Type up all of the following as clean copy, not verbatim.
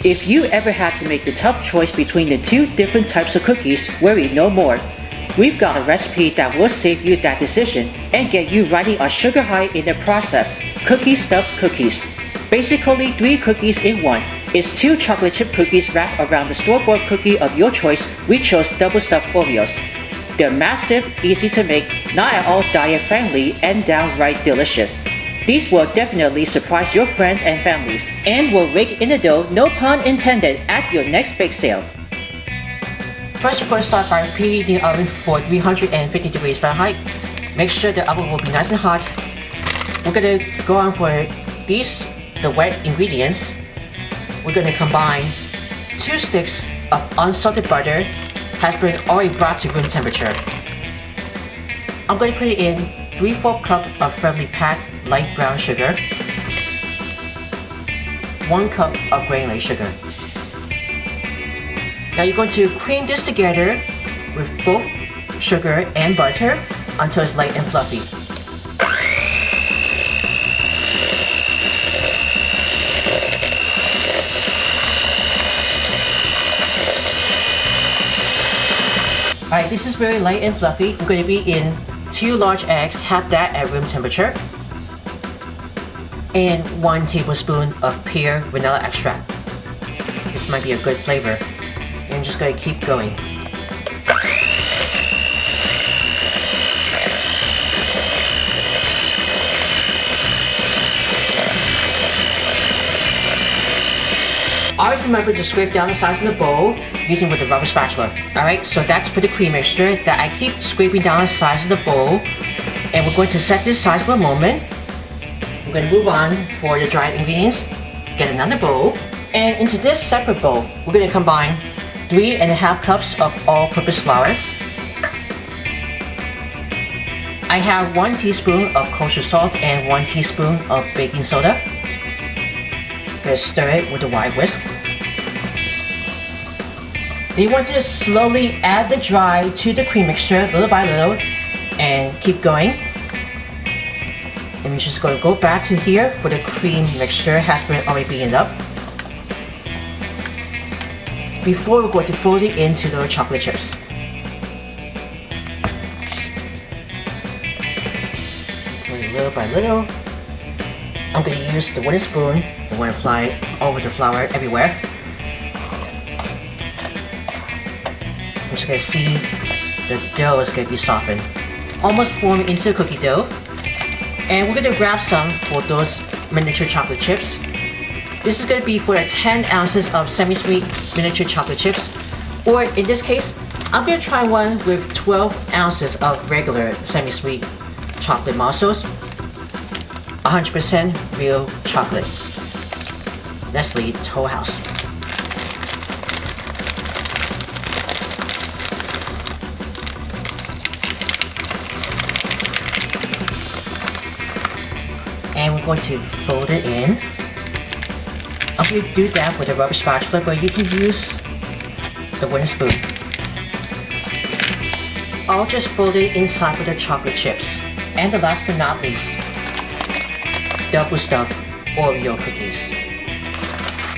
If you ever had to make the tough choice between the two different types of cookies, worry no more. We've got a recipe that will save you that decision and get you riding on sugar high in the process. Cookie stuffed cookies. Basically 3 cookies in one. It's 2 chocolate chip cookies wrapped around the store-bought cookie of your choice. We chose Double Stuf Oreos. They're massive, easy to make, not at all diet-friendly, and downright delicious. These will definitely surprise your friends and families, and will rake in the dough, no pun intended, at your next bake sale. First, you're going to start by preheating the oven for 350 degrees Fahrenheit. Make sure the oven will be nice and hot. We're going to go on for the wet ingredients. We're going to combine 2 sticks of unsalted butter, has been already brought to room temperature. I'm going to put it in 3/4 cup of firmly packed light brown sugar, 1 cup of granulated sugar. Now you're going to cream this together with both sugar and butter until it's light and fluffy. Alright, this is very light and fluffy. We're going to be in 2 large eggs, half that at room temperature, and 1 tablespoon of pure vanilla extract. This might be a good flavor. And I'm just going to keep going. Always remember to scrape down the sides of the bowl using with the rubber spatula. Alright, so that's for the cream mixture that I keep scraping down the sides of the bowl. And we're going to set this aside for a moment. We're going to move on for the dried ingredients. Get another bowl. And into this separate bowl, we're going to combine 3.5 cups of all-purpose flour. I have 1 teaspoon of kosher salt and 1 teaspoon of baking soda. I'm going to stir it with a wide whisk. Then you want to slowly add the dry to the cream mixture little by little and keep going. And we're just going to go back to here for the cream mixture has been already beaten up. Before we're going to fold it into the chocolate chips. Little by little. I'm going to use the wooden spoon. I want to fly over the flour everywhere. I'm just going to see the dough is going to be softened. Almost forming into the cookie dough. And we're going to grab some for those miniature chocolate chips. This is going to be for 10 ounces of semi-sweet miniature chocolate chips. Or in this case, I'm going to try one with 12 ounces of regular semi-sweet chocolate morsels. 100% real chocolate. Nestle Toll House. And we're going to fold it in. I'm going to do that with a rubber spatula, but you can use the wooden spoon. I'll just fold it inside with the chocolate chips. And the last but not least, Double Stuf Oreo cookies.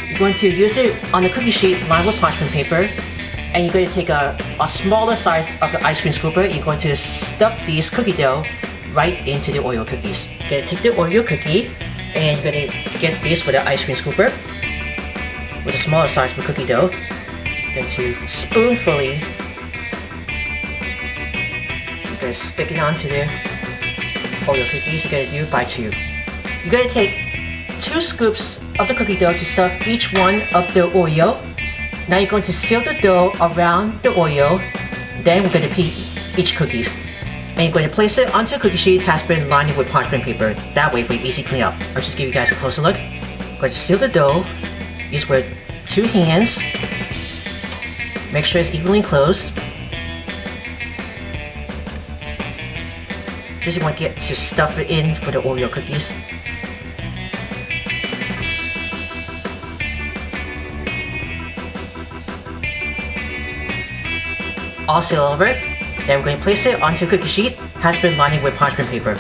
You're going to use it on the cookie sheet lined with parchment paper, and you're going to take a smaller size of the ice cream scooper. You're going to stuff these cookie dough right into the Oreo cookies. You're going to take the Oreo cookie, and you're going to get this with the ice cream scooper with a smaller size of cookie dough. You're going to spoonfully, you're going to stick it onto the Oreo cookies. You're going to do it by 2. You're going to take 2 scoops of the cookie dough to stuff each one of the Oreo. Now you're going to seal the dough around the Oreo. Then we're going to peel each cookies. And you're going to place it onto a cookie sheet has been lined with parchment paper. That way for easy cleanup. I'll just give you guys a closer look. I'm going to seal the dough. Use with 2 hands. Make sure it's evenly closed. Just want to get to stuff it in for the Oreo cookies. I'll seal over it. Then we're going to place it onto a cookie sheet has been lined with parchment paper.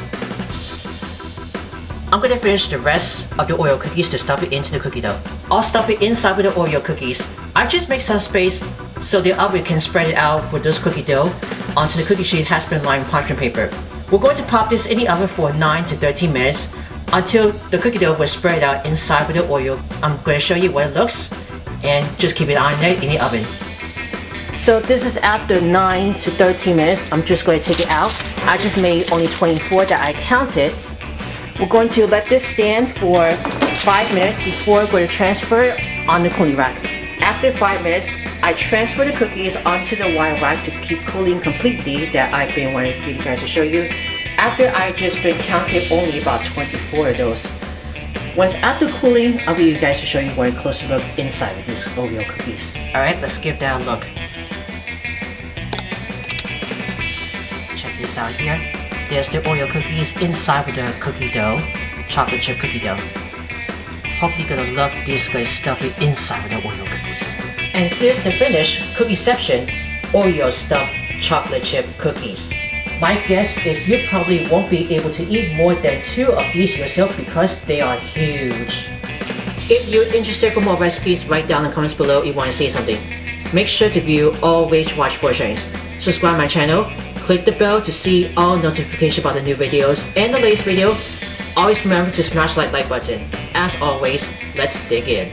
I'm gonna finish the rest of the Oreo cookies to stuff it into the cookie dough. I'll stuff it inside with the Oreo cookies. I just make some space so the oven can spread it out for this cookie dough onto the cookie sheet has been lined with parchment paper. We're going to pop this in the oven for 9 to 13 minutes until the cookie dough was spread out inside with the Oreo. I'm going to show you what it looks and just keep it on there in the oven. So this is after 9 to 13 minutes. I'm just going to take it out. I just made only 24 that I counted. We're going to let this stand for 5 minutes before we're going to transfer it on the cooling rack. After 5 minutes, I transfer the cookies onto the wire rack to keep cooling completely that I've been wanting to give you guys to show you. After I've just been counting only about 24 of those. Once after cooling, I'll give you guys to show you one closer look inside of these Oreo cookies. Alright, let's give that a look. Check this out here. There's the Oreo cookies inside of the cookie dough, chocolate chip cookie dough. Hope you're gonna love this good stuff inside of the Oreo cookies. And here's the finished Cookieception Oreo stuffed chocolate chip cookies. My guess is you probably won't be able to eat more than 2 of these yourself because they are huge. If you're interested for more recipes, write down in the comments below if you want to say something. Make sure to view all Wage Watch portions. Subscribe my channel, click the bell to see all notifications about the new videos and the latest video. Always remember to smash that like button. As always, let's dig in.